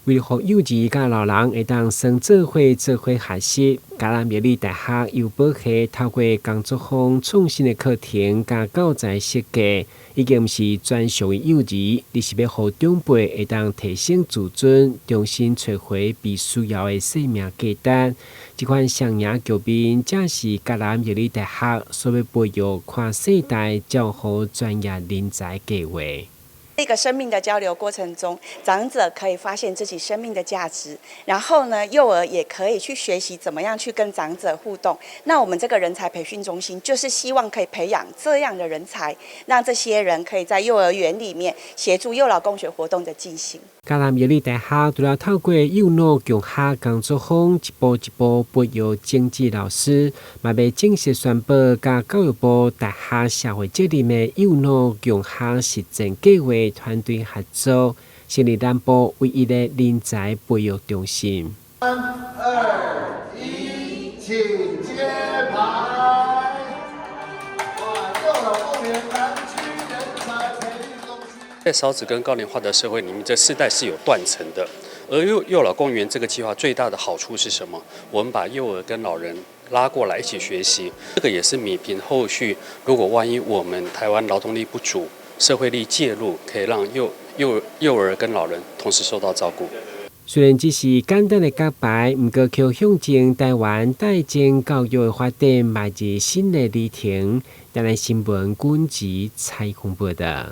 為了讓幼兒甲老人會當先做伙學習，嘉南美麗大學幼保系透過工作坊創新的課程甲教材設計，已經不是專屬於幼兒，而是要讓長輩會當提升自尊，重新找回被需要的生命價值。這款雙贏局面，正是嘉南美麗大學所要培育跨世代照顧專業人才計劃。這個生命的交流過程中，長者可以發現自己生命的價值，然後呢，幼兒也可以去學習怎麼樣去跟長者互動。那我們這個人才培訓中心就是希望可以培養這樣的人才，讓這些人可以在幼兒園裡面協助幼老共學活動的進行。嘉南美麗大學除了透過幼腦共學工作坊一步一步培育政治老師，嘛要正式宣布甲教育部大學社會責任的幼腦共學實踐計劃團隊合作，成立南部唯一的人才培育中心。3、2、1，請接牌。幼老共學南區人才培育中心。在少子跟高齡化的社會裡面，這世代是有斷層的。而幼老共園這個計劃最大的好處是什麼？我們把幼兒跟老人拉過來一起學習，這個也是弭平後續如果萬一我們台灣勞動力不足，社會力介入，可以讓幼兒跟老人同時受到照顧。雖然只是簡單的告白，不過卻象徵台灣代間教育的發展邁入新的里程。台南新聞軍集採訪報道。